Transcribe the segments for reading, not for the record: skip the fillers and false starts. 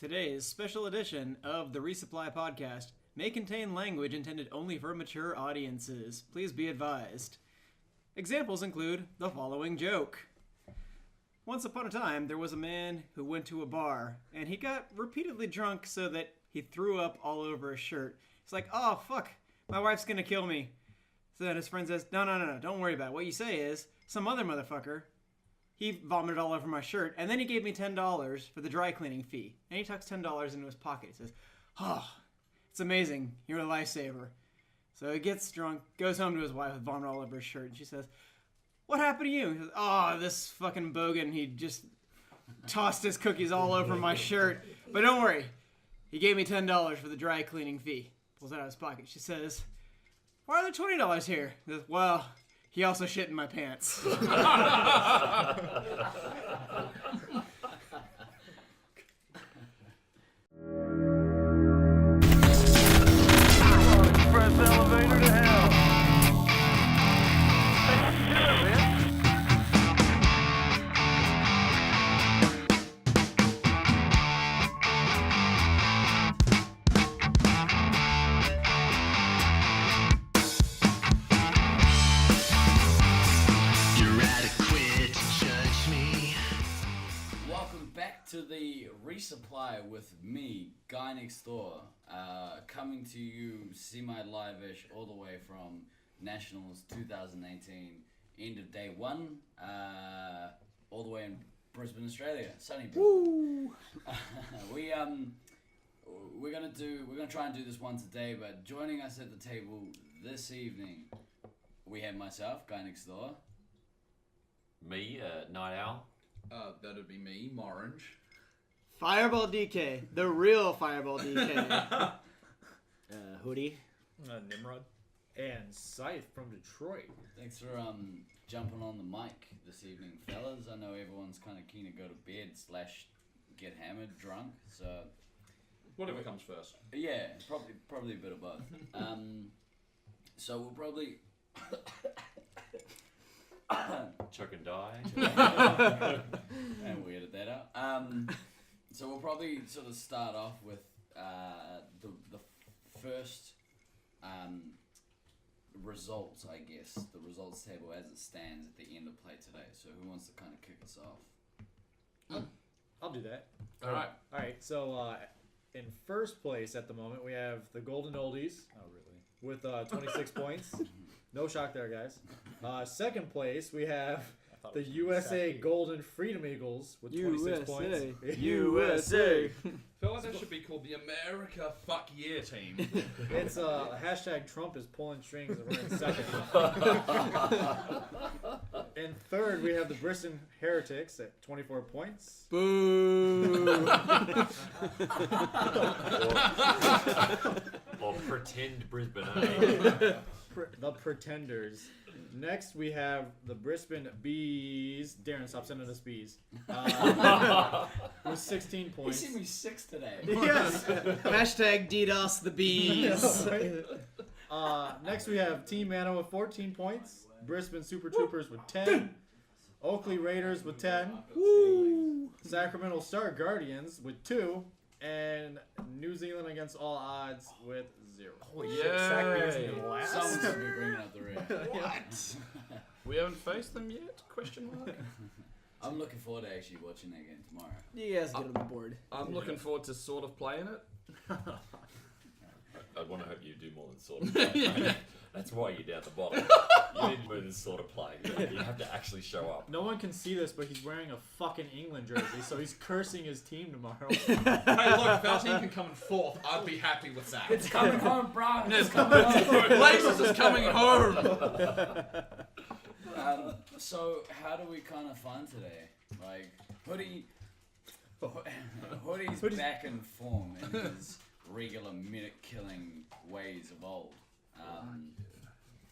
Today's special edition of the Resupply Podcast may contain language intended only for mature audiences. Please be advised. Examples include the following joke. Once upon a time, there was a man who went to a bar, and he got repeatedly drunk so that he threw up all over his shirt. He's like, oh, fuck, my wife's gonna kill me. So then his friend says, no, don't worry about it. What you say is, some other motherfucker, he vomited all over my shirt, and then he gave me $10 for the dry cleaning fee. And he tucks $10 into his pocket. He says, oh, it's amazing. You're a lifesaver. So he gets drunk, goes home to his wife with vomit all over his shirt, and she says, what happened to you? He says, oh, this fucking bogan, he just tossed his cookies all over my shirt. But don't worry, he gave me $10 for the dry cleaning fee. Pulls it out of his pocket. She says, why are there $20 here? He says, well, he also shit in my pants. Express elevator to hell. To the Resupply with me, Guy Next Door, coming to you semi-live-ish all the way from Nationals 2018, end of day one, all the way in Brisbane, Australia, sunny Brisbane. We're gonna try and do this once a day, but joining us at the table this evening, we have myself, Guy Next Door. Me, Night Owl. That'd be me, Morange. Fireball DK, the real Fireball DK. Hoodie. Nimrod. And Scythe from Detroit. Thanks for jumping on the mic this evening, fellas. I know everyone's kind of keen to go to bed / get hammered, drunk, so... Whatever comes first. Yeah, probably a bit of both. So we'll probably... Choke and die. And we edit that out. So we'll probably sort of start off with the first results, I guess. The results table as it stands at the end of play today. So who wants to kind of kick us off? I'll do that. Alright. So in first place at the moment, we have the Golden Oldies. Oh, really? With 26 points. No shock there, guys. Second place, we have the USA Golden Freedom Eagles with 26 points. USA! I feel like that should be called the America Fuck Yeah team. It's hashtag Trump is pulling strings and we're in second. And third, we have the Brisbane Heretics at 24 points. Boo! Or pretend Brisbane, eh? The Pretenders. Next, we have the Brisbane Bees. Darren, stop sending us bees. With 16 points. You see me 6 today. Yes! Hashtag DDoS the bees. Next, we have Team Mana with 14 points. Brisbane Super Troopers with 10. Oakley Raiders with 10. Woo! Sacramento Star Guardians with 2. And New Zealand against all odds with 0. Holy shit, Sacramento in the last. Someone's going to be bringing up the rear. What? We haven't faced them yet? Question mark. I'm looking forward to actually watching that game tomorrow. You guys get on the board. I'm looking forward to sort of playing it. I'd want to hope you do more than sort of play. That's why you're down the bottom. You need more than sort of play. You have to actually show up. No one can see this, but he's wearing a fucking England jersey, so he's cursing his team tomorrow. Hey, look, if our team can come in 4th, I'd be happy with that. It's coming home, bro. It's coming home. Lasers is coming home. So how do we kind of fun today? Like, Hoodie's back in form in his regular minute-killing ways of old.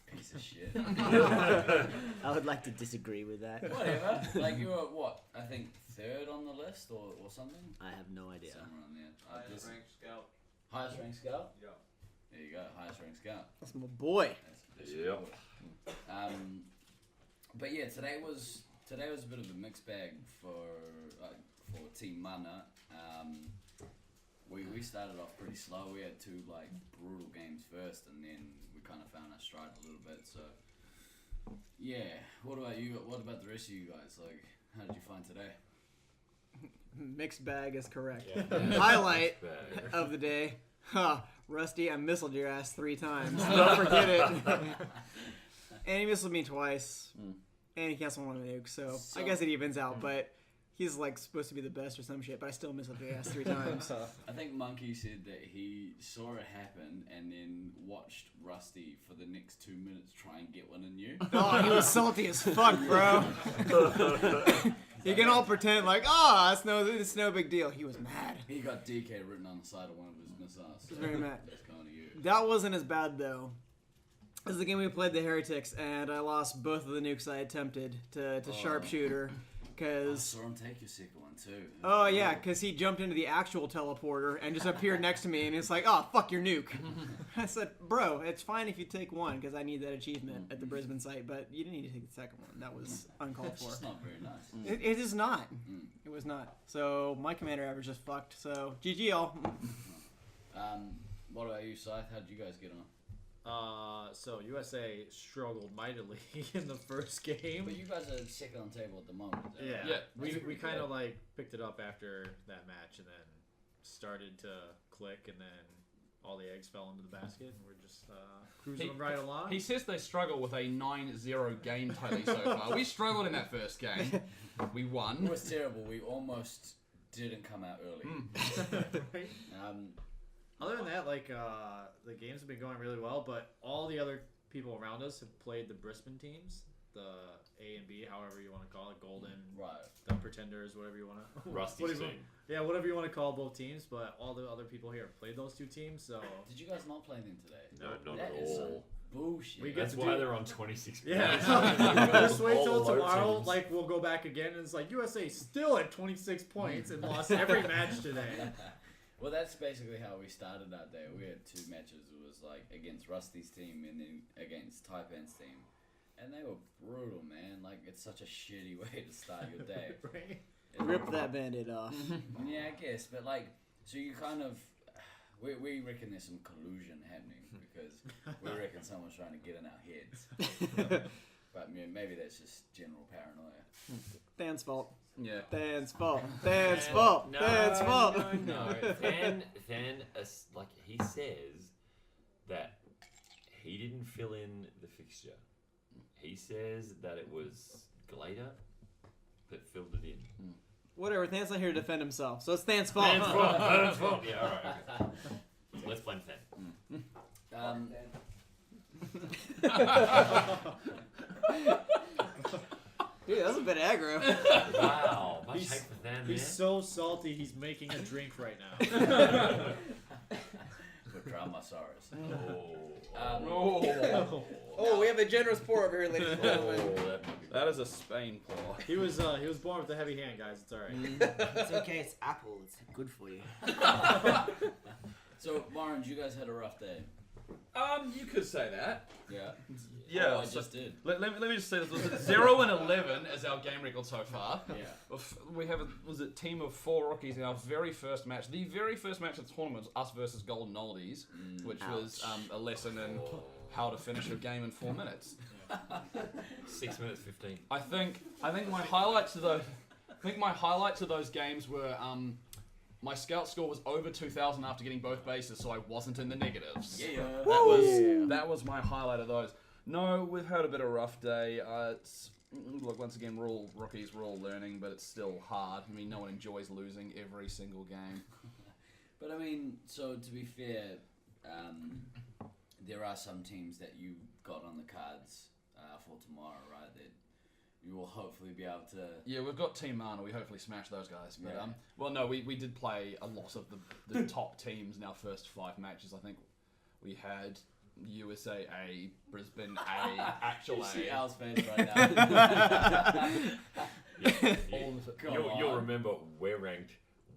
Piece of shit. I would like to disagree with that. Whatever. Like, you were, what, I think 3rd on the list or something? I have no idea. Somewhere on there. Highest ranked scout. Highest ranked scout? Yeah. There you go, highest ranked scout. That's my boy. That's Yep. But yeah, today was a bit of a mixed bag for Team Mana. we started off pretty slow. We had 2 like brutal games first, and then we kind of found our stride a little bit. So yeah, what about you? What about the rest of you guys? Like, how did you find today? Mixed bag is correct. Yeah. Highlight Bad. of the day. Rusty, I missiled your ass 3 times. Don't forget it. And he missiled me twice. And he canceled one of the nukes, so I guess it evens out, but he's like supposed to be the best or some shit, but I still missiled your ass 3 times. I think Monkey said that he saw it happen and then watched Rusty for the next 2 minutes try and get one in you. Oh, he was salty as fuck, bro. You can all pretend like, it's no big deal. He was mad. He got DK written on the side of one of his missiles. He was very mad. That's going to you. That wasn't as bad, though. This is the game we played the Heretics, and I lost both of the nukes I attempted to sharpshooter. I Because saw him take your second one too. oh yeah, because he jumped into the actual teleporter and just appeared next to me, and it's like, oh fuck your nuke. I said, bro, it's fine if you take one because I need that achievement at the Brisbane site, but you didn't need to take the second one. That was uncalled It's for. just not very nice. It is not. It was not. So my commander average is fucked. So GG y'all. What about you, Scythe? How did you guys get on? So USA struggled mightily in the first game. But you guys are second on table at the moment. Is that Yeah, right? we pretty kind of good. like picked it up after that match, and then started to click, and then all the eggs fell into the basket, and we're just cruising right along. He says they struggle with a 9-0 game tally so far. We struggled in that first game. We It won. was terrible. We almost didn't come out early. Right? Um, Other than that, like the games have been going really well, but all the other people around us have played the Brisbane teams, the A and B, however you want to call it, Golden, right. the Pretenders, whatever you want to. Rusty's team. Yeah, whatever you want to call both teams, but all the other people here have played those 2 teams, so. Did you guys not play them today? No, not That at is some all. bullshit. We get That's to why do- they're on 26 points. Yeah, just wait till All our tomorrow. teams. Like we'll go back again, and it's like USA still at 26 points and lost every match today. Well, that's basically how we started our day. We had 2 matches. It was like against Rusty's team and then against Taipan's team. And they were brutal, man. Like, it's such a shitty way to start your day. Right? Rip that band-aid off. Yeah, I guess. But, like, so you kind of... We reckon there's some collusion happening because we reckon someone's trying to get in our heads. But yeah, maybe that's just general paranoia. Dan's fault. Yeah. Dan's fault. Dan's fault. Dan's fault. No. Than, like, he says that he didn't fill in the fixture. He says that it was Glader that filled it in. Whatever. Dan's not here to defend himself, so it's Dan's fault. Than's fault. Than's fault. Yeah, alright. Okay. Let's blame Than. Dude, that was a bit aggro. Wow. Much He's- hate for Than, He's man. so salty. He's making a drink right now. With Dramasaurus. Oh, we have a generous pour over here, ladies and gentlemen. Oh, that might be That is a Spain pour. He was born with a heavy hand, guys. It's all right. It's okay, it's apple. It's good for you. So, Warren, you guys had a rough day. You could say that. Yeah? Yeah. Oh, I so just did. let me just say this. 0 and 11 is our game record so far. Yeah. We have a team of 4 rookies in our very first match. The very first match of the tournament was us versus Golden Oldies, which was a lesson in how to finish a game in 4 minutes. 6 minutes 15. I think my highlights of those games were my scout score was over 2,000 after getting both bases, so I wasn't in the negatives. Yeah. That was my highlight of those. No, we've had a bit of a rough day. Look, once again, we're all rookies, we're all learning, but it's still hard. I mean, no one enjoys losing every single game. But I mean, so to be fair, there are some teams that you got on the cards for tomorrow, right? That you will hopefully be able to. Yeah, we've got Team Mana. We hopefully smash those guys. But Yeah. well, no, we did play a lot of the top teams in our first 5 matches. I think we had USA A, Brisbane A, actual You see A. Al's face right now. You'll remember we're ranked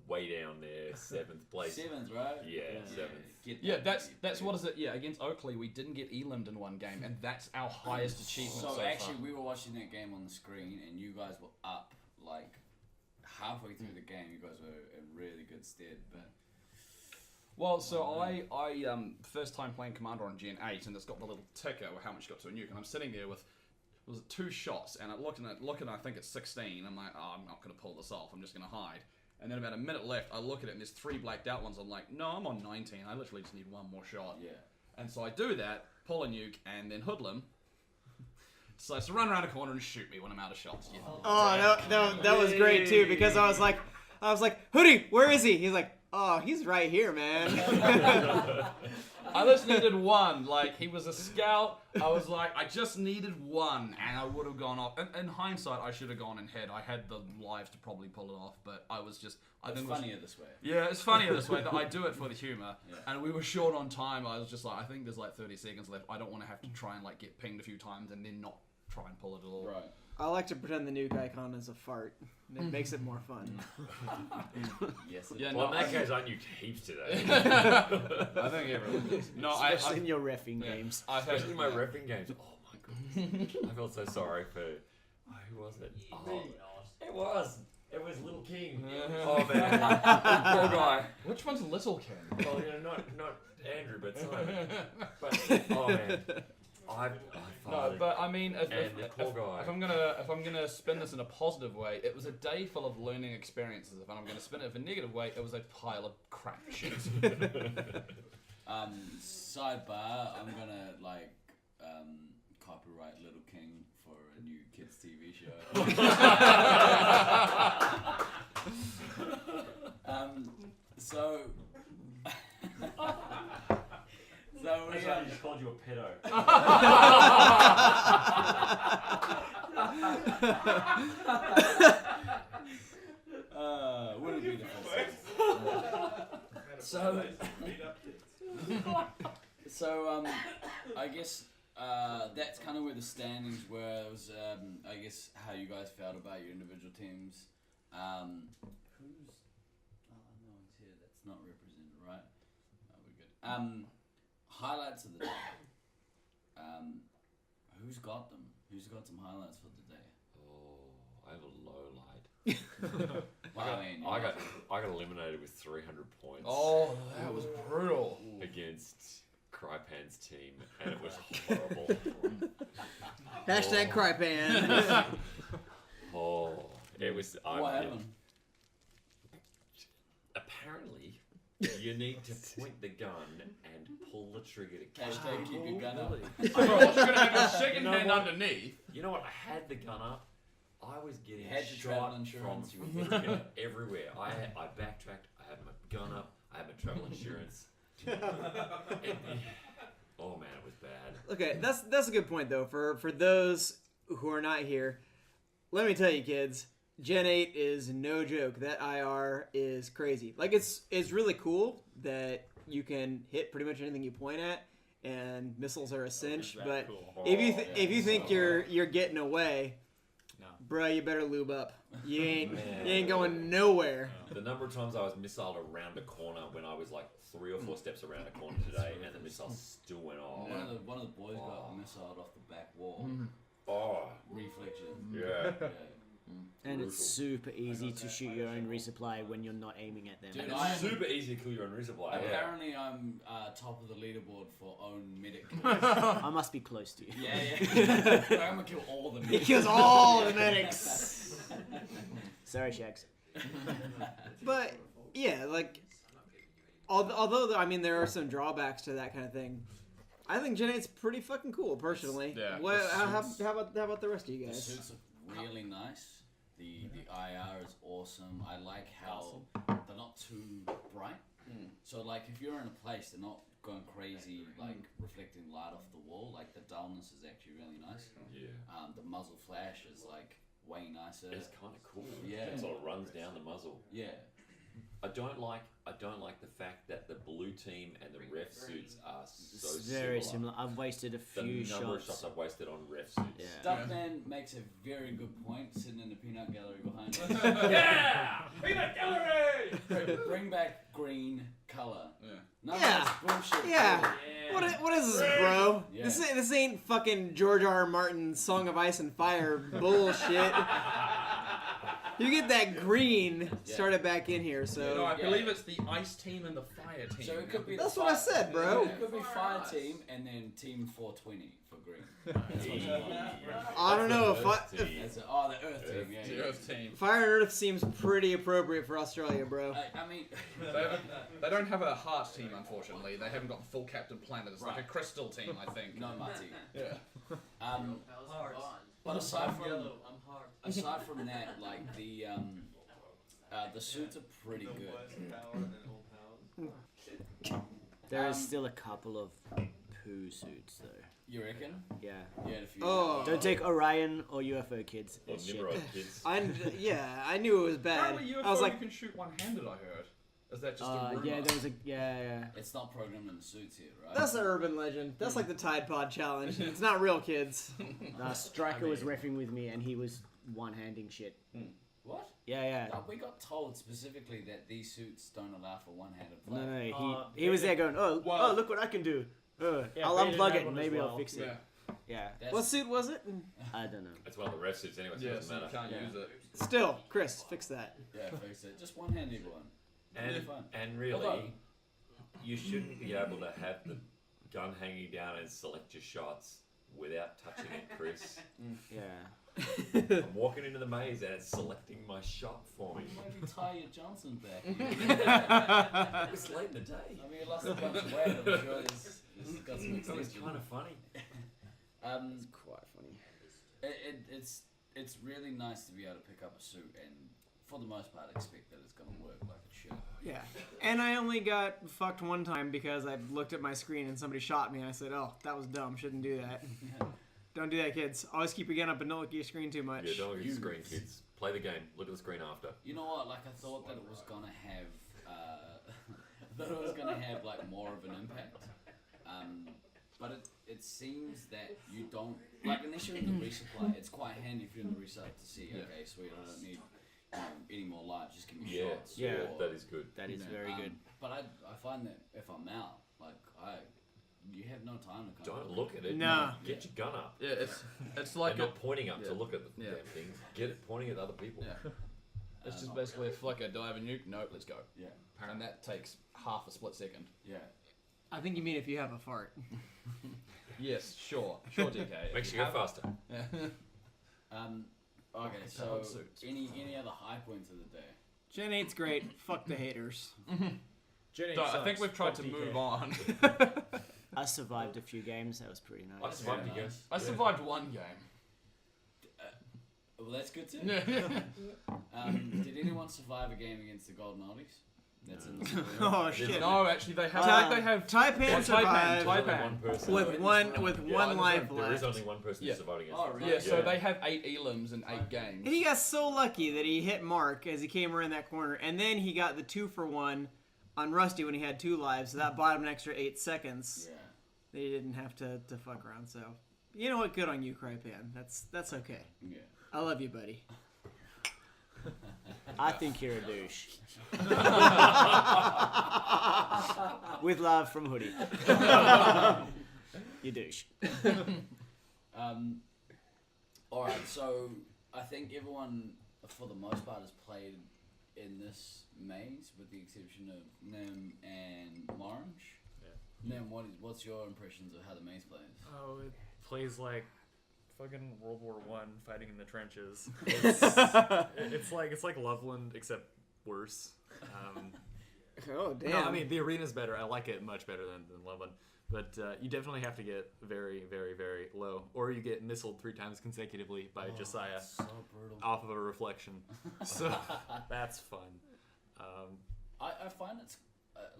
way down there, 7th place. 7th, right? Yeah, 7th. Get Yeah, that. that's what is it? Yeah, against Oakley, we didn't get elimed in one game, and that's our highest achievement So so actually, far. we were watching that game on the screen, and you guys were up like halfway through the game. You guys were in really good stead, but Well, so I first time playing Commander on Gen 8, and it's got the little ticker with how much you got to a nuke, and I'm sitting there with, was it 2 shots, and looking, I think it's 16, I'm like, oh, I'm not going to pull this off, I'm just going to hide. And then about a minute left, I look at it, and there's 3 blacked out ones, I'm like, no, I'm on 19, I literally just need 1 more shot. Yeah. And so I do that, pull a nuke, and then hoodlum. So run around a corner and shoot me when I'm out of shots. Yeah. Oh, that was great too, because I was like, Hoodie, where is he? He's like, oh, he's right here, man. I just needed 1. Like, he was a scout. I was like, I just needed 1, and I would have gone off. In hindsight, I should have gone in head. I had the lives to probably pull it off, but I was just... It's funnier this way. Yeah, it's funnier this way. That I do it for the humor. Yeah. And we were short on time. I was just like, I think there's like 30 seconds left. I don't want to have to try and like get pinged a few times and then not try and pull it at all. Right. I like to pretend the nuke icon is a fart. It makes it more fun. Yes. Yeah, Well, no, in that case, I nuked heaps today. I think everyone does. No, Especially in your reffing yeah. games. I've had, Especially my repping games. Oh my goodness. I felt so sorry for... Oh, who was it? Oh, it was. It was Little King. Oh man. Poor guy. Which one's Little King? Well, you know, not Andrew, but Simon. But, oh man. I No, farted. but I mean, And the poor guy. if I'm gonna spin this in a positive way, it was a day full of learning experiences. If I'm gonna spin it in a negative way, it was a pile of crap shit. Sidebar, I'm gonna copyright Little King for a new kids TV show. So we I just called you a pedo. wouldn't be the first time. So I guess that's kind of where the standings were. It was I guess how you guys felt about your individual teams. Who's no one's here. That's not represented, right? Oh, we're good. Highlights of the day. Who's got them? Who's got some highlights for the day? Oh, I have a low light. Well, I got eliminated with 300 points Oh, that was brutal. against Crypan's team, and it was horrible. Hashtag Crypan. Oh, it was. What happened? Apparently, you need to point the gun and pull the trigger to catch. Hashtag keep your gun up. I thought you were gonna have your second know hand what? underneath. You know what? I had the gun up. I was getting Had your travel shot insurance. from everywhere. I backtracked. I had my gun up. I had my travel insurance. Oh man, it was bad. Okay, that's a good point though. For those who are not here, let me tell you, kids, Gen 8 is no joke. That IR is crazy. Like it's really cool that you can hit pretty much anything you point at, and missiles are a cinch. But if you think you're getting away, bruh, you better lube up. You ain't going nowhere. The number of times I was missiled around a corner when I was like 3 or 4 steps around a corner today, and the missile still went off. One of the boys got missiled off the back wall. Oh, Reflection. yeah. Yeah. And it's super easy to shoot your own resupply when you're not aiming at them. Dude, And I it's am- super easy to kill your own resupply. Yeah. Apparently, I'm top of the leaderboard for own medic. I must be close to you. Yeah. I'm gonna kill all the He medics. kills all the medics. Sorry, Shags. But yeah, like although I mean there are some drawbacks to that kind of thing. I think Gen 8's pretty fucking cool, personally. Yeah, What, the how suits- about the rest of you The guys? suits are really nice. The IR is awesome. I like how they're not too bright. So like if you're in a place, they're not going crazy, like reflecting light off the wall. Like the dullness is actually really nice. Yeah. The muzzle flash is like way nicer. It's kind of cool. Yeah. It sort of runs down the muzzle. Yeah. I don't like the fact that the blue team and the ref suits are so It's very similar. I've wasted a The few number of shots. shots I've wasted on ref suits. Yeah. Duckman makes a very good point sitting in the peanut gallery behind us. Yeah! Peanut gallery! Bring back green color. Yeah. None Yeah. of this bullshit. Yeah. What is this, bro? Yeah. This ain't fucking George R. R. Martin's Song of Ice and Fire bullshit. You get that green started back in here, so. No, I believe it's the ice team and the fire team. So it could be. That's the what I said, bro. It could be fire team and then team 420 for green. That's what you want. I don't know if the I, team. That's the Earth team. Yeah. The Earth team. Fire and Earth seems pretty appropriate for Australia, bro. I mean, They don't have a heart team, unfortunately. They haven't got the full Captain Planet. It's like a Right. crystal team, I think. no Marty. Yeah. But aside from that, like the suits are pretty good. There is still a couple of poo suits though. You reckon? Yeah. You had a few. Oh. Don't take Orion or UFO kids. Or It's shit. Nimrod kids. I knew it was bad. Apparently UFO I was like, you can shoot one-handed, I heard. Is that just a rumor? yeah, there was a yeah. It's not programmed in the suits here, right? that's an urban legend. That's like the Tide Pod challenge. It's not real, kids. Striker was reffing with me and he was one-handing shit. What? Yeah. No, we got told specifically that these suits don't allow for one-handed play. No, he was there going, oh, look what I can do. Yeah, I'll Vader unplug had it and one as maybe I'll well. fix it. Yeah. Yeah. That's- What suit was it? I don't know. It's one of the ref suits anyway, so it Yeah, doesn't so you matter. can't Yeah. use it. Still, Chris, fix that. Yeah, fix it. Just one-handed one. It'll be fun. And really, Although- you shouldn't be able to have the gun hanging down and select your shots without touching it, Chris. Yeah. I'm walking into the maze and it's selecting my shot for me. Maybe tie your Johnson back. It's late in the day. I mean, it lost a bunch of weight. I'm sure it's got some It's extension. kind of funny. Quite funny. It's really nice to be able to pick up a suit and, for the most part, expect that it's going to work like it should. Yeah. And I only got fucked one time because I looked at my screen and somebody shot me and I said, oh, that was dumb. Shouldn't do that. Don't do that, kids. Always keep your gun up and don't look at your screen too much. Yeah, don't look at the You- screen, kids. Play the game. Look at the screen after. You know what? Like, I thought that it was going to have... that it was going to have, like, more of an impact. But it seems that you don't... Like, unless you're in the resupply, it's quite handy if you're in the resupply to see, okay, sweet, I don't need any more lives, just give me shots. Yeah, or- that is good. That is very good. But I find that if I'm out, like, you have no time to come. Don't look at it. Nah. Get your gun up. Yeah, it's like And not pointing up to look at the Yeah. damn thing. Get it pointing at other people. Yeah. It's just basically if like a dive and nuke, nope, let's go. Yeah, And that takes half a split second. yeah. I think you mean if you have a fart. Yes, sure, DK. Makes you go faster. Yeah. Okay, so any other high points of the day? Gen 8's great. Fuck the haters. Gen 8 So I think sucks. we've tried to Fuck DK. move on. I survived a few games. That was pretty I nice. survived Yeah, again. nice. I survived one game. Well, that's good too. Yeah. Did anyone survive a game against the Golden Oldies? That's in the story. Oh shit. No, actually, they have. I think they have. Taipan survived Taipan. Only one person. with one life There is left. only one person Yeah. who's surviving against Oh, them. really? Yeah, so they have 8 elims in 8 games. And he got so lucky that he hit Mark as he came around that corner, and then he got the 2-for-1 on Rusty when he had 2 lives, so that bought him an extra 8 seconds. Yeah. They didn't have to fuck around, so you know what? Good on you, Crypan. That's okay. Yeah. I love you, buddy. I think you're a douche. With love from Hoodie. You douche. All right. So I think everyone, for the most part, has played in this maze, with the exception of Nim and Morange. Yeah. Nim, what's your impressions of how the maze plays? Oh, it plays like fucking World War One, fighting in the trenches. It's like Loveland except worse. Oh damn! No, I mean the arena's better. I like it much better than Loveland, but you definitely have to get very, very, very low, or you get missiled 3 times consecutively by Josiah So brutal. off of a reflection. So that's fun. I find it's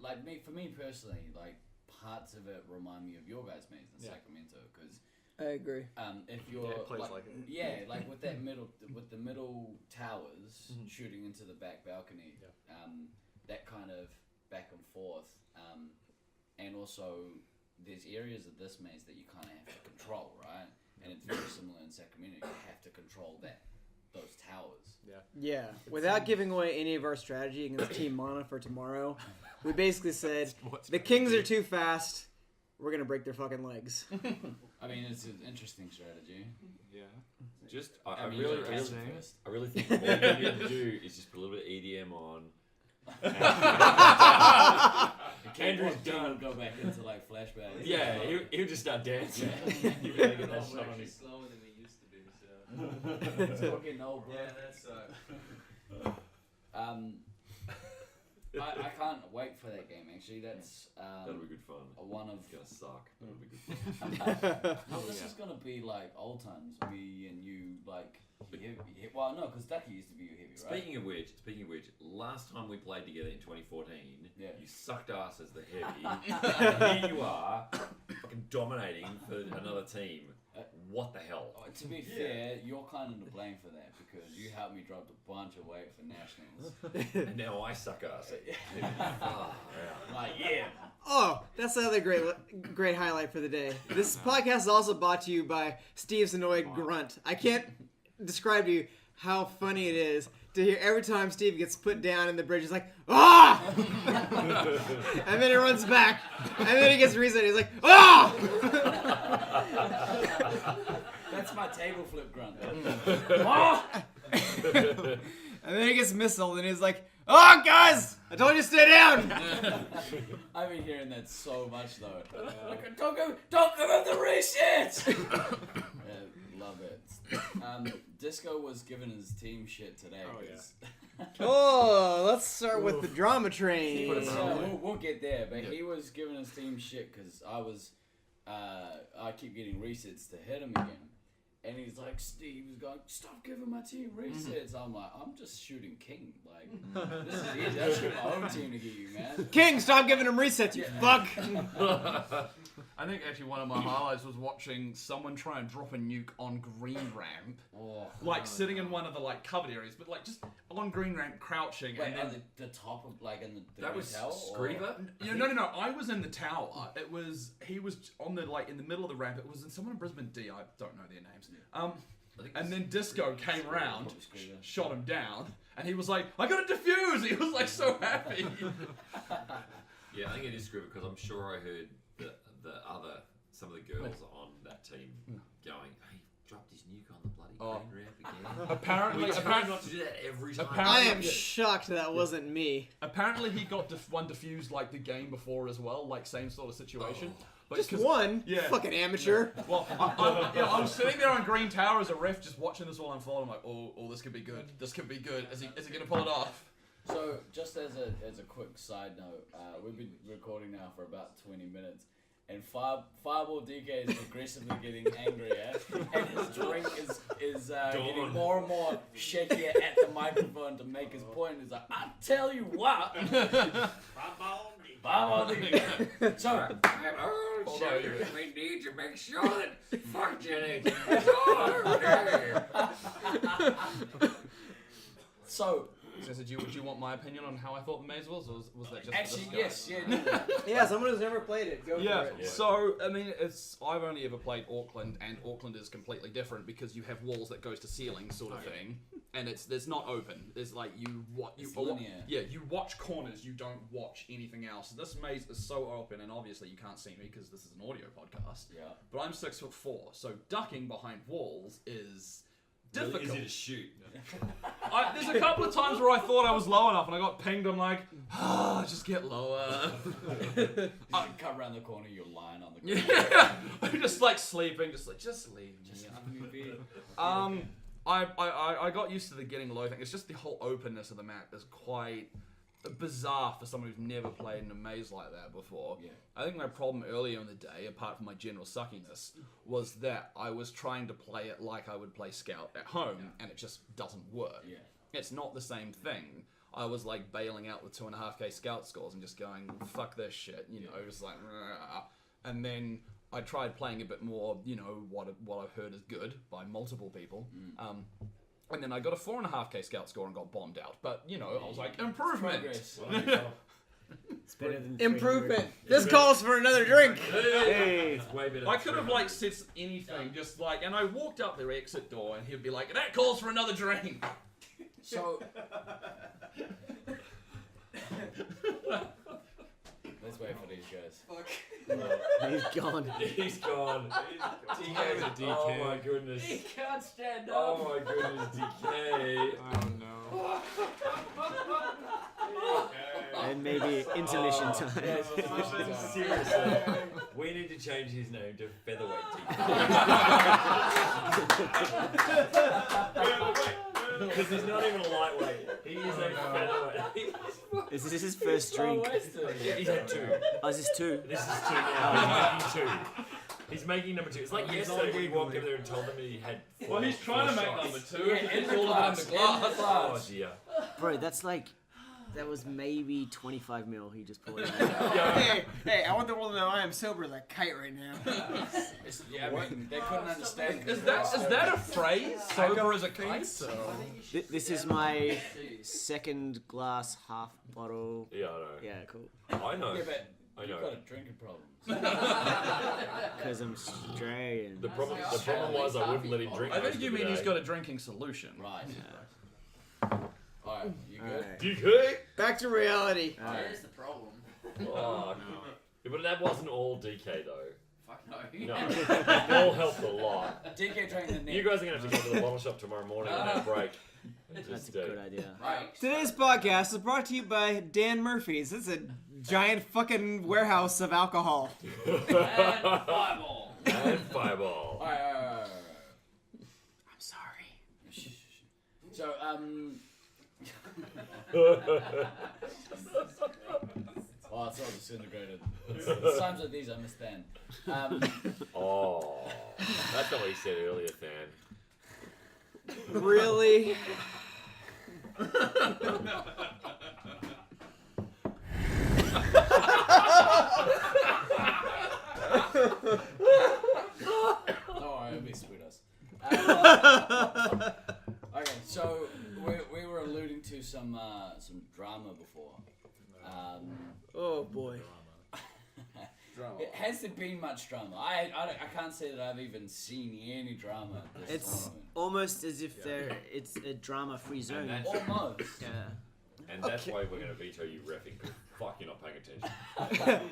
like for me personally, like parts of it remind me of your guys' maze in Yeah. Sacramento, because I agree. if you're Yeah, it plays like, like it. yeah, like with the middle towers shooting into the back balcony, that kind of back and forth, and also there's areas of this maze that you kind of have to control, right? And it's very similar in Sacramento. You have to control those towers. Yeah. Without giving away any of our strategy against Team Mana for tomorrow, we basically said the Kings are too fast. we're gonna break their fucking legs. I mean, it's an interesting strategy. Yeah. Just, I I mean, really, you I gotta really, catch it first. I really think all you need to do is just put a little bit of EDM on. Andrew's King will done. go back into like flashbacks. Yeah, he'll just start dancing. You better get that shot on him. slower than we used to be, so. It's fucking old, bro. Yeah, that's I can't wait for that game. Actually, that's That'll be good fun. one of. It's gonna suck. That'll be good fun. No, this is gonna be like old times. Me and you, like. Well, no, because Ducky used to be your heavy, right? Speaking of which, last time we played together in 2014, Yeah. you sucked ass as the heavy, and here you are, fucking dominating for another team. What the hell? To be fair, you're kind of to blame for that because you helped me drop a bunch of weight for nationals. And now I suck ass. Like, yeah. Oh, that's the other great highlight for the day. This podcast is also brought to you by Steve's annoyed grunt. I can't describe to you how funny it is to hear every time Steve gets put down in the bridge. He's like, ah! And then he runs back, and then he gets reset. He's like, ah! That's my table flip grunt. And then he gets missiled, and he's like, oh, guys, I told you to stay down. I've been hearing that so much though. Like, don't give him the reset. Love it. Disco was giving his team shit today. Oh, yeah. Oh, let's start with the drama train. We'll get there, but he was giving his team shit because I keep getting resets to hit him again. And he's like, Steve's going, stop giving my team resets. I'm like, I'm just shooting King. Like, this is easy. I shoot my own team to get you, man. King, stop giving him resets, you fuck. I think actually one of my highlights was watching someone try and drop a nuke on green ramp, like sitting in one of the like covered areas, but like just on green ramp crouching. Wait, and then at the top of like in the That was hotel? Screever? no. I was in the tower. He was on the like in the middle of the ramp. It was in someone in Brisbane D. I don't know their names. And then Disco came around, shot him down, and he was like, "I got a defuse." He was like so happy. Yeah, I think it is Screever because I'm sure I heard some of the girls on that team going, "Hey, dropped his nuke on the bloody green ramp again." Apparently, not to do that every time. I am shocked that wasn't me. Apparently, he got one defused like the game before as well, like same sort of situation. But Just one? Yeah. Fucking amateur. Well, I was sitting there on Green Tower as a ref, just watching this all unfold. I'm like, oh, this could be good. This could be good. Is he gonna pull it off? So, just as a quick side note, we've been recording now for about 20 minutes, and Fireball DK is progressively getting angrier, and his drink is getting more and more shakier at the microphone to make his point. He's like, I tell you what. Fireball DK. So, we need to make sure that functioning. So, Would you want my opinion on how I thought the maze was, or was that just actually, for this guy? yes, yeah. Yeah, someone who's never played it. Go Yeah, for it. so, I mean, I've only ever played Auckland, and Auckland is completely different because you have walls that goes to ceiling sort of thing, and there's not open. There's like, you watch corners, you don't watch anything else. This maze is so open, and obviously you can't see me because this is an audio podcast. Yeah. But I'm 6'4", so ducking behind walls is difficult. Really easy to shoot. There's a couple of times where I thought I was low enough and I got pinged. I'm like, just get lower. You come around the corner, you're lying on the ground. Yeah, I'm just like sleeping, just leave me. I got used to the getting low thing. It's just the whole openness of the map is quite bizarre for someone who's never played in a maze like that before. Yeah. I think my problem earlier in the day, apart from my general suckiness, was that I was trying to play it like I would play Scout at home, and it just doesn't work. Yeah. It's not the same thing. I was like bailing out with 2.5k Scout scores and just going, fuck this shit, just like, rah. And then I tried playing a bit more, what I've heard is good by multiple people. And then I got a 4.5k Scout score and got bombed out. But, I was like, improvement! Progress. It's better than Improvement. This calls for another drink. Hey, it's way better. I could have said anything, just like, and I walked up their exit door and he'd be like, that calls for another drink! So, let's wait for these guys. Fuck. He's gone. He's gone. DK's a DK. Oh my goodness. He can't stand up. Oh my goodness, DK. Oh no. And maybe intermission time. Seriously, we need to change his name to Featherweight because he's not even a lightweight. He is a featherweight. Is this his first drink? He's had two. Oh, is this two? This is two now. He's making two. He's making number two. It's like yesterday when he walked over there and told them he had. Well, he's trying to make shots. number 2. Yeah, It's in the all glass. in the glass. Oh dear. Bro, that's like... That was maybe 25 mil he just poured out. Hey, I want the world to know I am sober as a kite right now. Yeah, I mean, they couldn't understand. Is that a phrase? Sober as a kite? This is my second glass, half bottle. Yeah, I know. Yeah, cool. I know. Yeah, but I you've know. got a drinking problem. Because I'm Australian. The problem was I wouldn't let him drink. I most think of you the mean he's day. got a drinking solution. Right. Yeah. Alright, you good? Alright. DK. Back to reality. There's the problem. Oh, yeah, but that wasn't all DK though. Fuck no. No, it all helped a lot. DK drank the You guys are gonna have to go to the bottle shop tomorrow morning on that break. And That's a just, good idea. Right. Today's podcast is brought to you by Dan Murphy's. It's a giant fucking warehouse of alcohol. And fireball. and Fireball. Alright. I'm sorry. So, oh, it's all disintegrated. It's times like these I understand. Oh, that's not what he said earlier, Fan. Really? Don't worry, it'll be sweet us. Okay, so we were alluding to some drama before. Oh boy. Has there been much drama? I can't say that I've even seen any drama at this It's tournament. almost as if it's a drama-free zone. that's- Almost. Yeah. And that's why we're gonna veto you reffing. Fuck, you're not paying attention.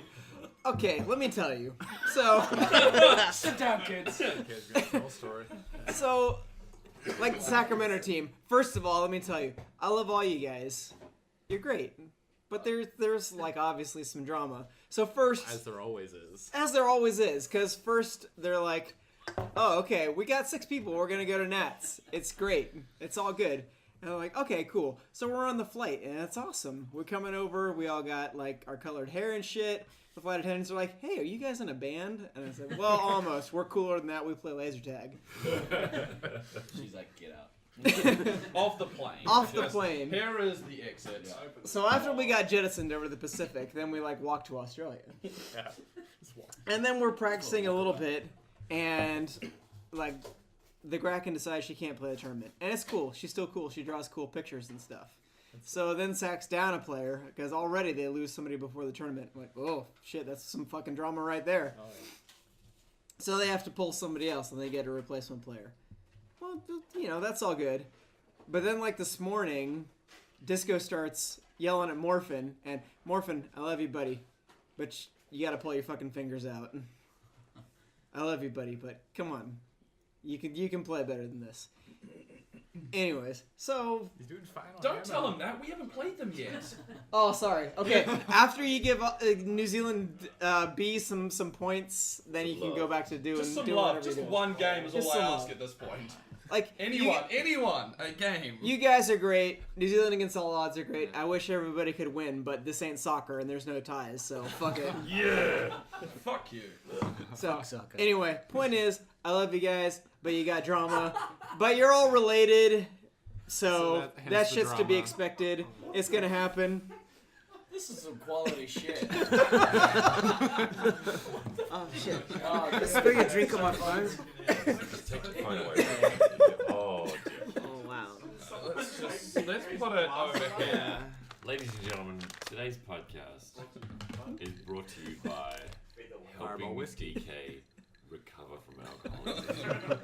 Okay, let me tell you. So, Sit down, kids. DK's got the whole story. so, like the Sacramento team. First of all, let me tell you, I love all you guys. You're great, but there's like obviously some drama. So first, As there always is. as there always is, because first they're like, oh, okay, we got 6 people, we're gonna go to Nats. It's great, it's all good. And I'm like, okay, cool. So we're on the flight, and it's awesome. We're coming over, we all got like our colored hair and shit. The flight attendants are like, hey, are you guys in a band? And I said, well, almost. We're cooler than that, we play laser tag. She's like, get out. Off the plane. Off the Just, plane. Here is the exit. So after we got jettisoned over the Pacific, then we like walked to Australia. Yeah. And then we're practicing a little bit, and like the Kraken decides she can't play the tournament, and it's cool. She's still cool. She draws cool pictures and stuff. So then sacks down a player because already they lose somebody before the tournament. I'm like, oh shit, that's some fucking drama right there. Oh, yeah. So they have to pull somebody else, and they get a replacement player. Well, you know, that's all good. But then like this morning, Disco starts yelling at Morphin, and Morphin, I love you, buddy, but you gotta pull your fucking fingers out. I love you, buddy, but come on, you can play better than this. Anyways, so He's doing fine on Don't Hammer. tell him that. We haven't played them yet. oh sorry. Okay, after you give New Zealand B some points, then you can go back to doing Just some doing love. whatever Just you're doing. one game is Just all I some ask love. at this point. Like Anyone, a game. You guys are great. New Zealand against all odds are great. I wish everybody could win, but this ain't soccer and there's no ties, so fuck it. Yeah. Fuck you. So soccer. anyway, point is, I love you guys, but you got drama. But you're all related, so hence that the shit's to be drama. expected. It's gonna happen. This is some quality shit. Oh shit. Oh, I spilled a drink on my phone. Just take the phone away. Oh, dear. Oh wow. Let's put it over here. Ladies and gentlemen, today's podcast is brought to you by Fireball helping whiskey. DK recover from alcoholism.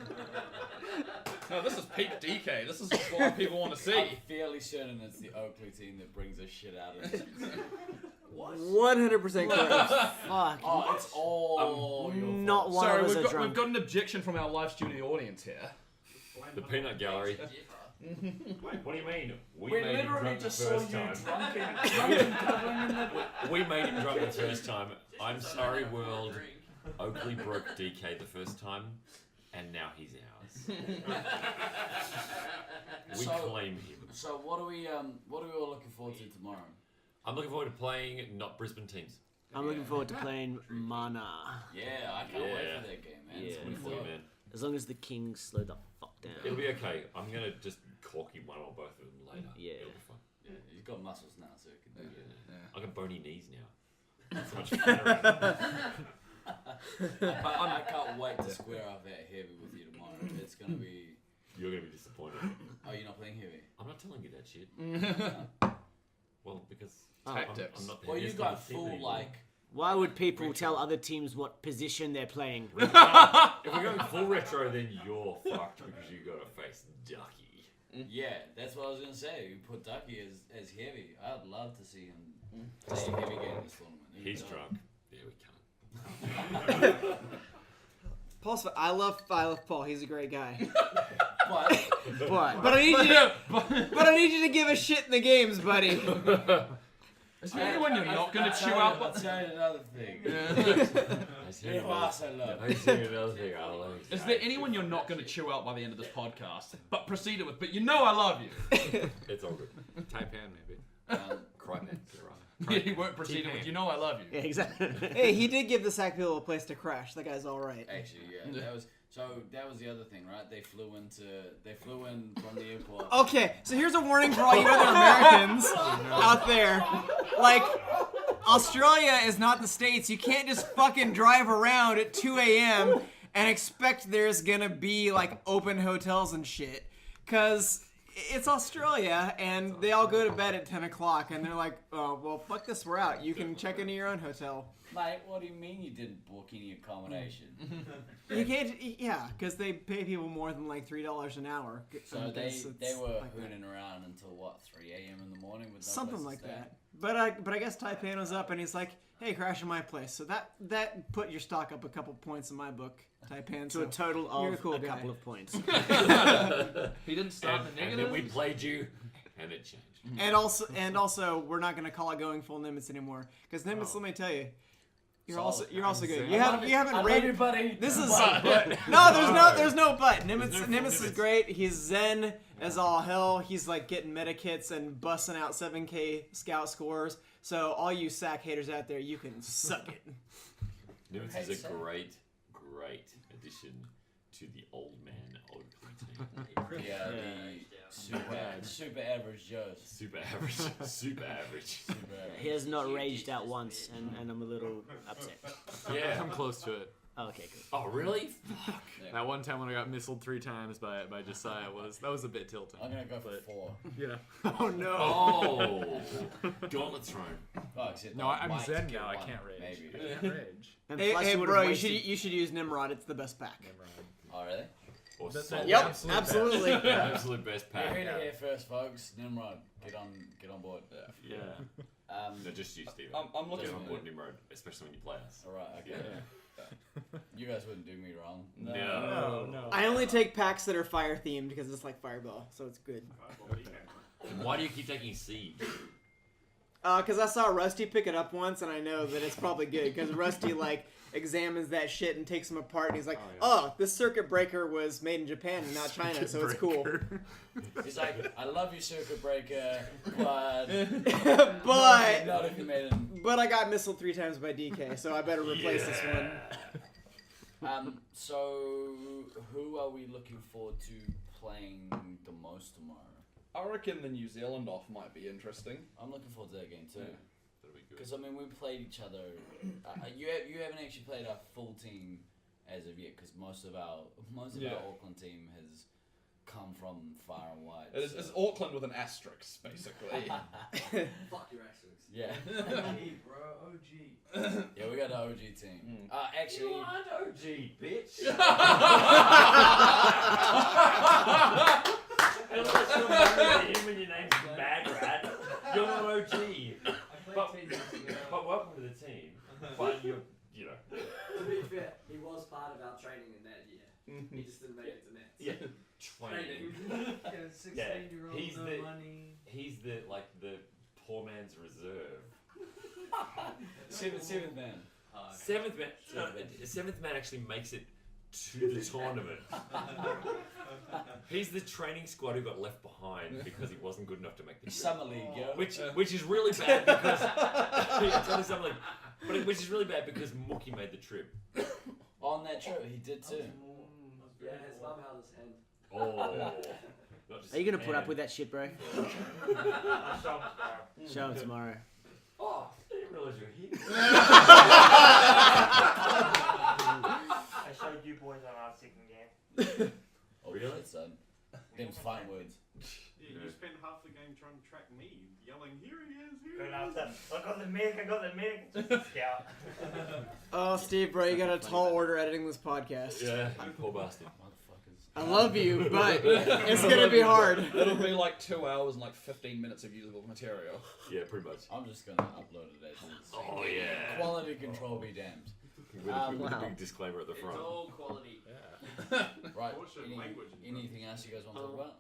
No, this is peak DK. This is what people want to I'm see. fairly certain it's the Oakley team that brings this shit out of it. What? 100% correct. Fuck. Oh, it's all your Not fault. one Sorry, of us we've are got, drunk. we've got an objection from our live studio audience here. The peanut gallery. What do you mean? We We made him literally drunk the just saw first you time. drunken covering in the... We made him drunk the first time. I'm sorry, world. Oakley broke DK the first time, and now he's ours. We claim him. So what are we all looking forward to tomorrow? I'm looking forward to playing not Brisbane teams. I'm looking forward to playing Mana. Yeah, I can't wait Yeah. for that game, man. Yeah. It's gonna be For you, fun. man. As long as the Kings slow the fuck down. It'll be okay. I'm gonna just corky one or both of them later. Yeah. It'll be fun. Yeah, you've got muscles now, so you can do it. I got bony knees now. So much fun around. I can't wait to square up that heavy with you tomorrow. It's gonna be. You're gonna be disappointed. Oh, you're not playing heavy. I'm not telling you that shit. Well, because Tactics. I'm not the Well, you heaviest got on the team full anymore. like. Why would people tell other teams what position they're playing? If we're going full retro, then you're fucked because you gotta face Ducky. Yeah, that's what I was gonna say. You put Ducky as heavy. I'd love to see him play a heavy game in this tournament. He's drunk. Yeah, we can't. Paul's. I love Paul. He's a great guy. But But I need you. But I need you to give a shit in the games, buddy. Is there anyone you're not going to chew out? I'll tell you another thing. I see You also love. I see another thing. I love. Is there anyone you're not going to chew out by the end of this podcast? But proceed it with, but you know I love you. It's all good. Taipan, maybe. Cry man. You're right. Yeah, he won't proceed it with, you know I love you. Yeah, exactly. Hey, he did give the Sac people a place to crash. That guy's all right. Actually, yeah, that was the other thing, right? They flew in from the airport. Okay, so here's a warning for all you other Americans out there. Like, Australia is not the States. You can't just fucking drive around at 2 a.m. and expect there's gonna be, like, open hotels and shit. Because it's Australia, and they all go to bed at 10 o'clock, and they're like, oh, well, fuck this, we're out. You can check into your own hotel. Mate, what do you mean you didn't book any accommodation? You can't, yeah, because they pay people more than, like, $3 an hour. So because they it's were like that. hooning around until what, 3 a.m. in the morning with no Something place like to stay? that. But I guess Taipan was up and he's like, hey, crash in my place. So that put your stock up a couple points in my book, Taipan. To a total you're of a cool a guy. couple of points. He didn't start the And negative. then we played you, and it changed. And also we're not gonna call it going full Nimitz anymore because Nimitz, let me tell you, you're also good. You haven't I love rated. you, buddy. This is But- there's no but. Nimitz is great. He's zen as all hell. He's like getting meta kits and busting out 7K scout scores. So all you Sac haters out there, you can suck it. Nimitz is a great addition to the old man Oakley team. Yeah, the super average Joes. Super average. Super average. He has not raged out once, and I'm a little upset. Yeah. I'm close to it. Oh, okay, good. Oh, really? Fuck. That one time when I got missiled 3 times by Josiah was a bit tilting. I'm gonna go for 4. You know. Oh no. Oh. Gauntlet thrown. Oh, except No, I I'm might zen get now. I one, can't rage. Maybe. I can't rage. And Hey, plus hey you would've bro, wasted- you should use Nimrod. It's the best pack. Oh, really? Or That- Soul. Yep, absolute absolutely. Absolute best You heard pack. it here first, folks. Nimrod, get on board. Yeah. No, just you, Steven. I'm looking Get for on board Nimrod, especially when you play us. All right, okay. You guys wouldn't do me wrong. No. I only take packs that are fire themed because it's like Fireball, so it's good. And why do you keep taking Siege? Because I saw Rusty pick it up once, and I know that it's probably good. Because Rusty like examines that shit and takes them apart, and he's like, "Oh, this circuit breaker was made in Japan and not China, so it's cool." He's like, I love you, Circuit Breaker, but but not if you made it. I got missiled 3 times by DK, so I better replace this one. So who are we looking forward to playing the most tomorrow? I reckon the New Zealand off might be interesting. I'm looking forward to that game too. That'll be good. Because I mean, we played each other. You haven't actually played our full team as of yet, because most of our Auckland team has come from far and wide. It's Auckland with an asterisk, basically. Fuck your asterisks. Yeah. Hey, bro, OG. Yeah, we got the OG team. Actually, You aren't OG, bitch. Unless you're married to him and your name's Bag Rat, you're not OG. I played 10 years ago. welcome to the team, but you know. To be fair, he was part of our training in that year. He just didn't make it to Nets. Yeah, training. Yeah, 16-year-old, he's no the- money. He's the poor man's reserve. Seventh man. Seventh man actually makes it to the tournament. He's the training squad who got left behind because he wasn't good enough to make the trip. Summer league, yo. Which is really bad because which is really bad because Mookie made the trip. On that trip, he did too. Yeah, his mum held his hand. Oh. Not just Are you gonna put man. up with that shit, bro? Show him tomorrow. Oh, I didn't realize you were here. I showed you boys on our second game. Oh, really? Son. Them's fine words. Yeah, you spend half the game trying to track me, yelling, here he is, Good here enough he is. to, I got the medic. Just a scout. Oh, Steve, bro, you got a tall order editing this podcast. Yeah, you poor bastard. Motherfuckers. I love you, but it's gonna be hard. It'll be like 2 hours and like 15 minutes of usable material. Yeah, pretty much. I'm just gonna upload it as is. Oh yeah. Quality control be damned. With a Wow. big disclaimer at the front. It's all quality. Right. Bullshit language. Anything else you guys want to talk about?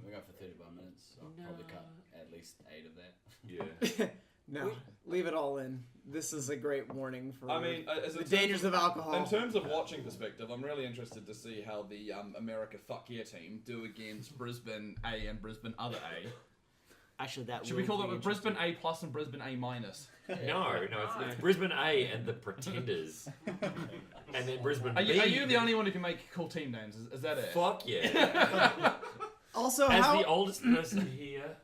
We got for 35 minutes. So I'll probably cut at least 8 of that. Yeah. No, leave it all in. This is a great warning for I mean, as the in dangers of alcohol. In terms of watching perspective, I'm really interested to see how the America Fuck Yeah team do against Brisbane A and Brisbane Other A. Actually, that Should will we call be them Brisbane A plus and Brisbane A minus? No, it's Brisbane A and the Pretenders. And then Brisbane Are B. you the only one who can make cool team names? Is that it? Fuck yeah. Also, As how the oldest person here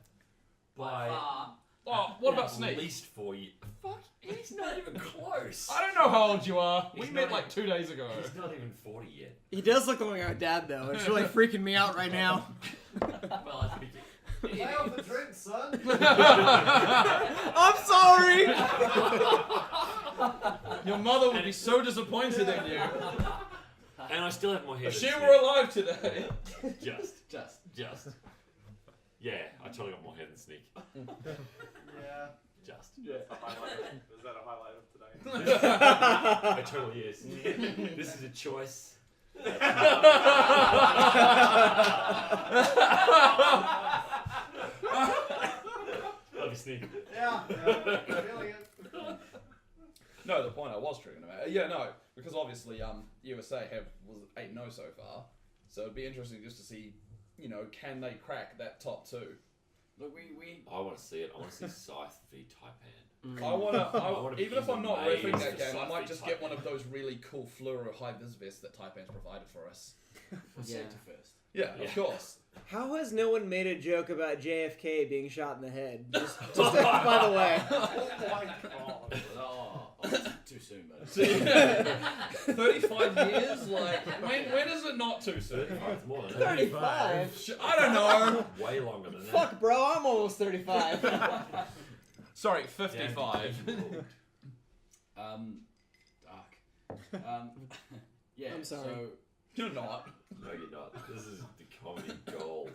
by Oh, what about at Sneak? least 4 years. Fuck, he's not even close. I don't know how old you are. We He's met not like even- 2 days ago. He's not even 40 yet. he does look like our dad, though. It's really freaking me out right now. Well, I think Lay off the drink, son. I'm sorry. Your mother would be so disappointed in you. and I still have more hair. If than she Sneak. were alive today. Just. Yeah, I totally got more hair than Sneak. Yeah. Just. Is that a highlight of today? It totally is. This is a choice. Love you, Sneak. Yeah. Feeling it. No, the point I was triggering about. Yeah, no, because obviously USA was 8-0 so far, so it'd be interesting just to see, can they crack that top 2? Look, we I want to see it. I want to see Scythe v Taipan. I wanna wanna even if I'm not be riffing that amazed game, I at might just Taipan. get one of those really cool fluoro high vis vests that Taipan's provided for us. Yeah. safety first. Yeah, Yeah. of course. How has no one made a joke about JFK being shot in the head? Just by the way. Oh my god. Oh, too soon, buddy. 35 years? Like, when is it not too soon? It's more than that. 35. I don't know. Way longer than that. Fuck, bro, I'm almost 35. Sorry, 55. Dark. Yeah. I'm sorry. So You're not. No, you're not. This is the comedy gold.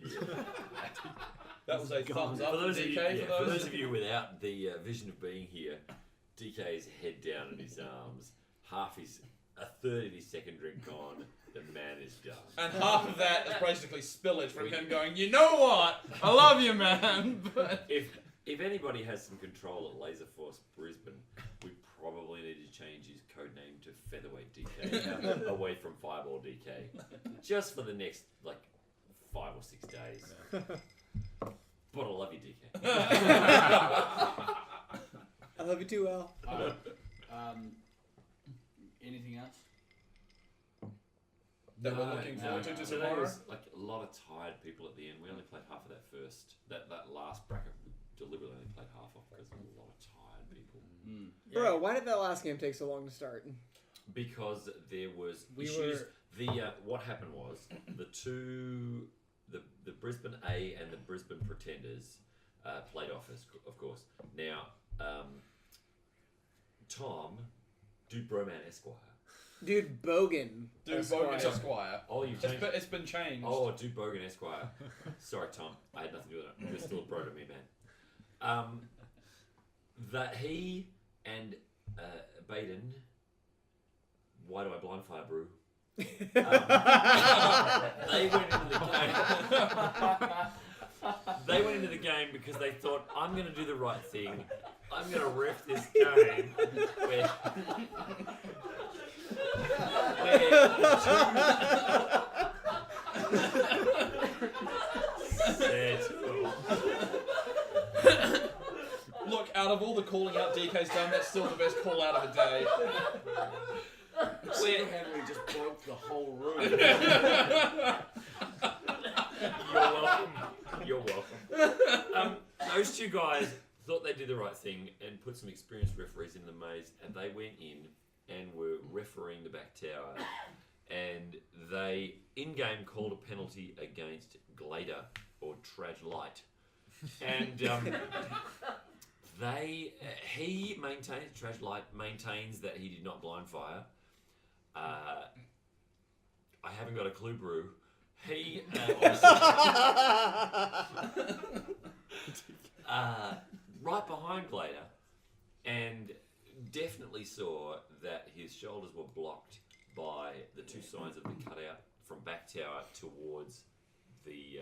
Yeah. That was a thumbs up For those, for of you, DK. for those of you without the vision of being here, DK's head down in his arms, a third of his second drink gone, the man is done. And half of that is basically spillage from him going, you know what? I love you, man. But If anybody has some control at Laserforce Brisbane, we probably need to change his code name to Featherweight DK, away from Fireball DK, just for the next 5 or 6 days. But I love you, DK. I love you too, Al. anything else? that we're looking forward to Today tomorrow. was a lot of tired people at the end. We only played half of that last bracket. Deliberately only played half off because there was a lot of tired people. Bro, why did that last game take so long to start? Because there was issues. What happened was the Brisbane A and the Brisbane Pretenders played off, of course. Now, Tom, Dude Broman Esquire. Dude, Bogan. Dude, Bogan Esquire. Oh, you've changed. It's been changed. Oh, Dude Bogan Esquire. Sorry, Tom. I had nothing to do with it. You're still a bro to me, man. that he and Baden. Why do I blind fire, brew? They went into the game. They went into the game because they thought, I'm going to do the right thing. I'm going to ref this game where Look, out of all the calling out DK's done, that's still the best call out of the day. Henry just broke the whole room. You're welcome. Those two guys thought they'd do the right thing and put some experienced referees in the maze, and they went in and were refereeing the back tower, and they in-game called a penalty against Glader or Traj Light, and Traj Light maintains that he did not blind fire. I haven't got a clue, brew. He right behind Glader, and definitely saw that his shoulders were blocked by the two sides of the cutout from back tower towards the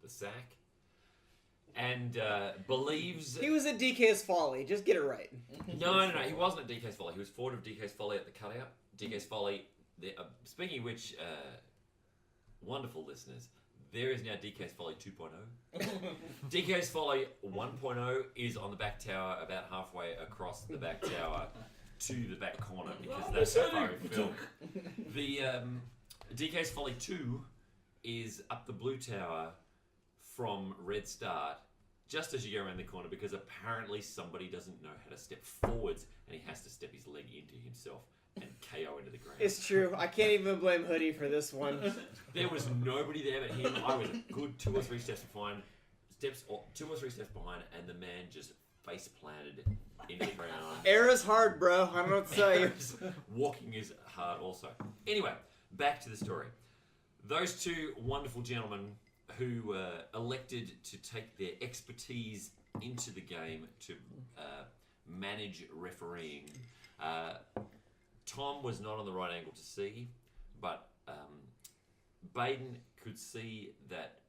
sack, and believes He was at DK's Folly. Just get it right. No, he wasn't at DK's Folly. He was forward of DK's Folly at the cutout. DK's Folly. Speaking of which, wonderful listeners, there is now DK's Folly 2.0. DK's Folly 1.0 is on the back tower, about halfway across the back tower to the back corner, because that's how far we film. The DK's Folly 2 is up the blue tower from Red Start, just as you go around the corner, because apparently somebody doesn't know how to step forwards, and he has to step his leg into himself and KO into the ground. It's true. I can't even blame Hoodie for this one. There was nobody there but him. I was a good 2 or 3 steps behind, 2 or 3 steps behind, and the man just face planted into the ground. Air is hard, bro. I don't know what to tell you. Walking is hard also. Anyway, back to the story. Those two wonderful gentlemen who elected to take their expertise into the game to manage refereeing. Tom was not on the right angle to see, but Baden could see that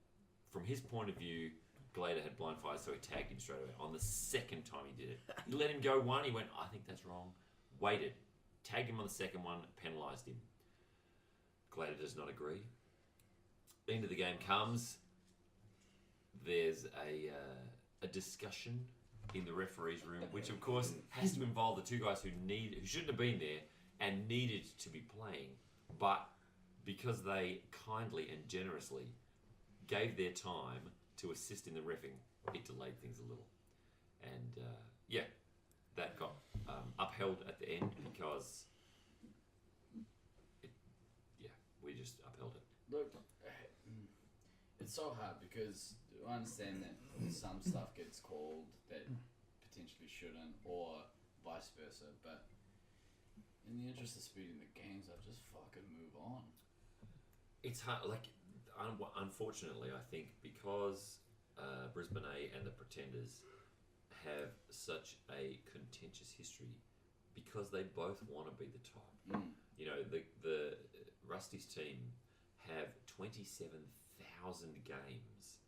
from his point of view, Glader had blind fire, so he tagged him straight away. On the second time he did it, he let him go one. He went, I think that's wrong. Waited, tagged him on the second one, penalised him. Glader does not agree. End of the game comes. There's a discussion in the referee's room, which of course has to involve the two guys who shouldn't have been there and needed to be playing, but because they kindly and generously gave their time to assist in the reffing, it delayed things a little. And that got upheld at the end because we just upheld it. Look, it's so hard because I understand that some stuff gets called that potentially shouldn't, or vice versa, but in the interest of speeding the games, I just fucking move on. It's hard, unfortunately, I think because Brisbane and the Pretenders have such a contentious history, because they both want to be the top. You know, the Rusty's team have 27,000 games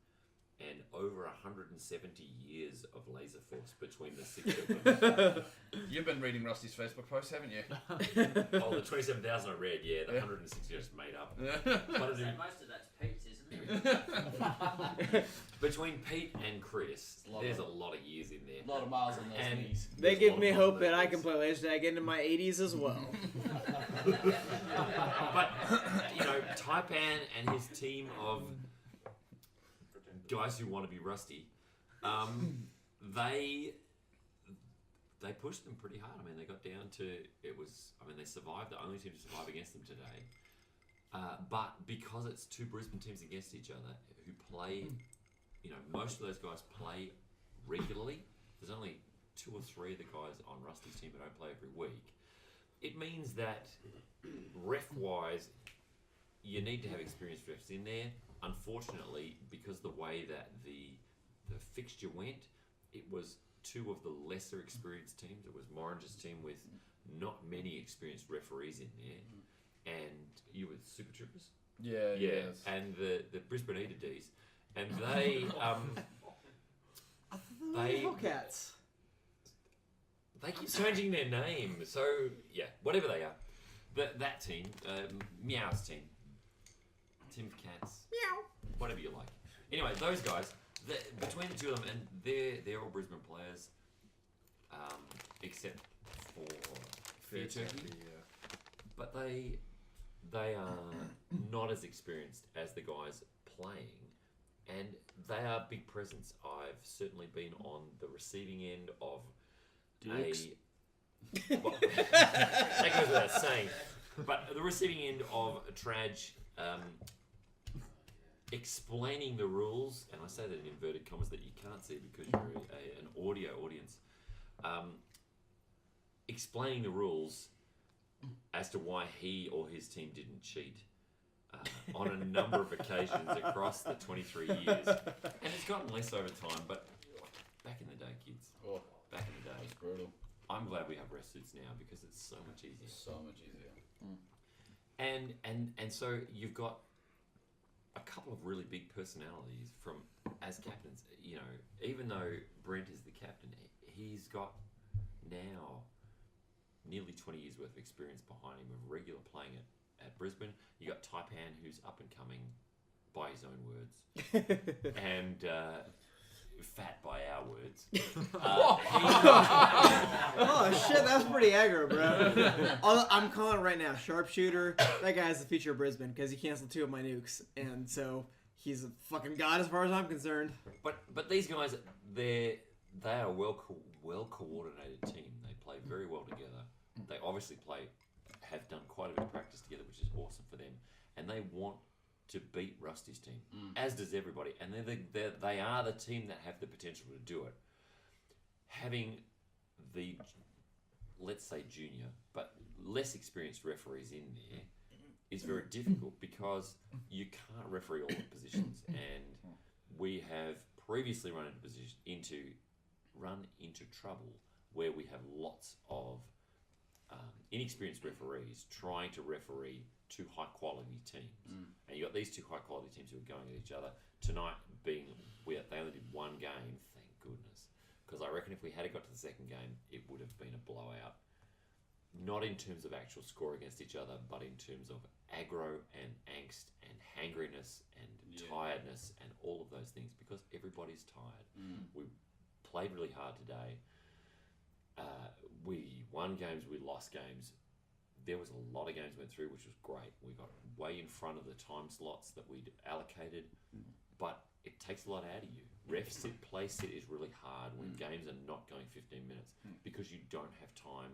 and over 170 years of Laserforce between the 6 of them. You've been reading Rusty's Facebook posts, haven't you? Oh, the 27,000 I read, yeah. The 160 I just made up. So most of that's Pete's, isn't it? Between Pete and Chris, there's a lot of years in there. A lot of miles on those knees. They give me hope that I can play laser tag into my 80s as well. But, you know, Taipan and his team of guys who want to be rusty, they pushed them pretty hard. I mean, they got down to, they survived, the only team to survive against them today. But because it's two Brisbane teams against each other who play, you know, most of those guys play regularly. There's only 2 or 3 of the guys on Rusty's team who don't play every week. It means that ref-wise, you need to have experienced refs in there. Unfortunately, because the way that the fixture went, it was two of the lesser experienced teams. It was Morange's team with not many experienced referees in there, and you were Super Troopers. Yeah. Yes. And the Brisbane Eaters, and they they Hellcats. they keep changing their name. So yeah, whatever they are, that team, Meow's team, Tim Cats, Meow, whatever you like. Anyway, those guys, between the two of them, and they're all Brisbane players, except for Fair Turkey. But they are not as experienced as the guys playing, and they are big presence. I've certainly been on the receiving end of Dukes. well, that goes without saying, but the receiving end of a Traj explaining the rules, and I say that in inverted commas that you can't see because you're an audio audience, explaining the rules as to why he or his team didn't cheat on a number of occasions across the 23 years. And it's gotten less over time, but back in the day, kids, back in the day, It's brutal. I'm glad we have rest suits now because it's so much easier. So much easier. And so you've got a couple of really big personalities from as captains. You know, even though Brent is the captain, he's got now nearly 20 years worth of experience behind him of regular playing at Brisbane. You got Taipan, who's up and coming by his own words, and fat by our words. Oh shit, that was pretty aggro, bro. I'm calling it right now. Sharpshooter. That guy's the future of Brisbane because he canceled 2 of my nukes, and so he's a fucking god as far as I'm concerned. But these guys, they are a well coordinated team. They play very well together. They obviously have done quite a bit of practice together, which is awesome for them, and they want to beat Rusty's team, as does everybody. And they are the team that have the potential to do it. Having the, let's say, junior, but less experienced referees in there is very difficult because you can't referee all the positions. And we have previously run into trouble where we have lots of inexperienced referees trying to referee 2 high-quality teams. And you got these 2 high-quality teams who are going at each other. Tonight they only did 1 game, thank goodness. Because I reckon if we had got to the second game, it would have been a blowout. Not in terms of actual score against each other, but in terms of aggro and angst and hangriness and tiredness and all of those things, because everybody's tired. We played really hard today. We won games, we lost games. There was a lot of games went through, which was great. We got way in front of the time slots that we'd allocated, but it takes a lot out of you. Ref sit, play sit is really hard when games are not going 15 minutes because you don't have time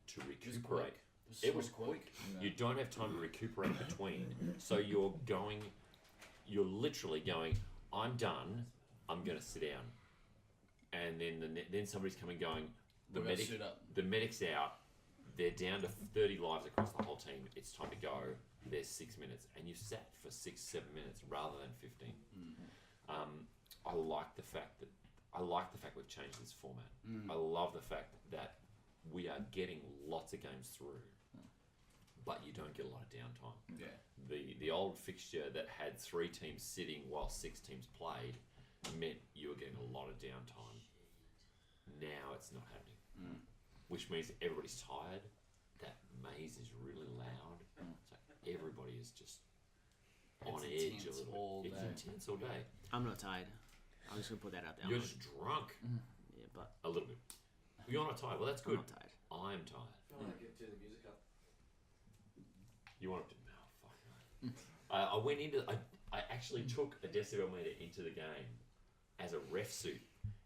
to recuperate. It was quick. You don't have time to recuperate between. So you're literally going, I'm done, I'm going to sit down. And then somebody's coming going, the medic's out, they're down to 30 lives across the whole team, it's time to go, there's 6 minutes. And you've sat for 6-7 minutes rather than 15. I like the fact we've changed this format. I love the fact that we are getting lots of games through, but you don't get a lot of downtime. The old fixture that had 3 teams sitting while 6 teams played meant you were getting a lot of downtime. Now it's not happening, which means everybody's tired. That maze is really loud, so everybody is just on edge a little bit. It's intense all day. I'm not tired. I'm just gonna put that out there. You're just drunk. Yeah, but a little bit. You're not tired. Well, that's good. I'm not tired. I'm tired. I want to give to the music up. You want to? Oh, fuck. I went into. I actually took a decibel meter into the game as a ref suit,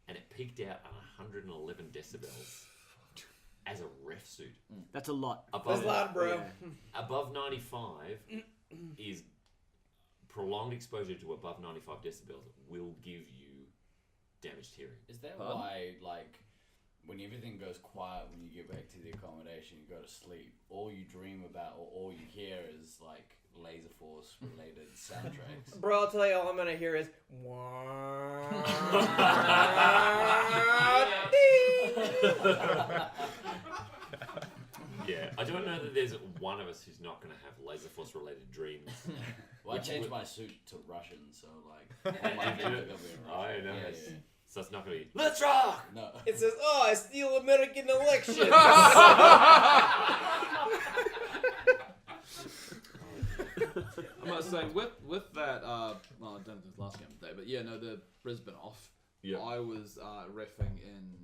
and it peaked out at 111 decibels as a ref suit. That's a lot. That's loud, bro. Above 95 is prolonged exposure to above 95 decibels will give you damaged hearing. Is that why, like, when everything goes quiet, when you get back to the accommodation, you go to sleep, all you dream about or all you hear is, like, Laserforce related soundtracks. Bro, I'll tell you, all I'm gonna hear is. Yeah, I don't know that there's one of us who's not going to have Laserforce related dreams. Well, I changed my suit to Russian, so like all my dreams are gonna be in Russian. Oh, nice. Yeah. So it's not going to be, let's rock! No. It says, "Oh, I steal American elections." I must say, with that, well, I don't know if it was last game of the day, but yeah, no, the Brisbane off. Yeah. I was reffing in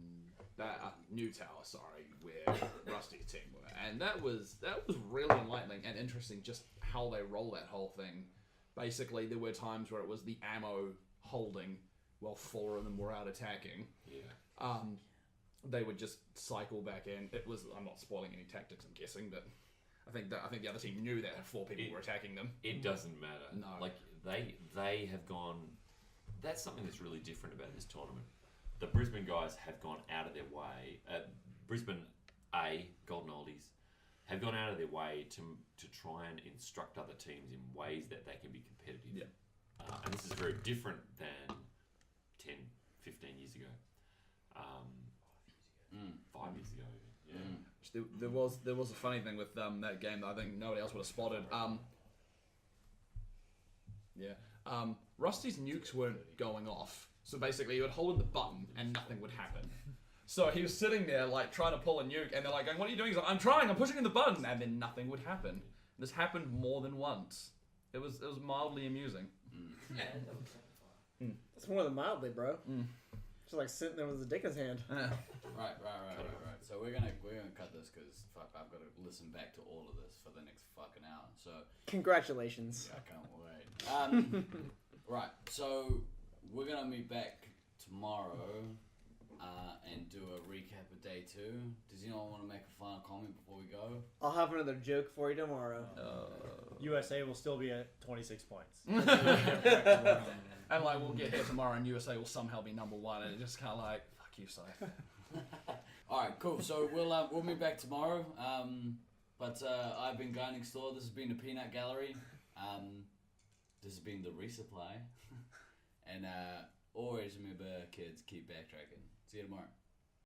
that New Tower, sorry, where Rusty's team were, and that was really enlightening and interesting. Just how they roll that whole thing. Basically, there were times where it was the ammo holding while 4 of them were out attacking. Yeah. They would just cycle back in. It was, I'm not spoiling any tactics, I'm guessing, but I think the other team knew that 4 people were attacking them. It doesn't matter. No. Like, they have gone... That's something that's really different about this tournament. The Brisbane guys have gone out of their way. Brisbane A, Golden Oldies, have gone out of their way to try and instruct other teams in ways that they can be competitive. Yeah. And this is very different than 10, 15 years ago. 5 years ago, even. Yeah. There was a funny thing with that game that I think nobody else would have spotted. Rusty's nukes weren't going off, so basically he would hold in the button and nothing would happen. So he was sitting there like trying to pull a nuke, and they're like, going, "What are you doing?" He's like, "I'm trying. I'm pushing in the button," and then nothing would happen. This happened more than once. It was mildly amusing. It's more than mildly, bro. Just like sitting there with his dick in his hand. Right. So we're gonna cut this because fuck, I've got to listen back to all of this for the next fucking hour. So Congratulations. I can't wait. Right. So we're gonna meet back tomorrow and do a recap of day 2. Does anyone want to make a final comment before we go? I'll have another joke for you tomorrow. USA will still be at 26 points. And like we'll get here tomorrow, and USA will somehow be number 1, and it's just kind of like, fuck you, Si. All right, cool. So we'll meet back tomorrow. But I've been Guy Next Door. This has been the Peanut Gallery. This has been the Resupply. And always remember, kids, keep backtracking. See you tomorrow.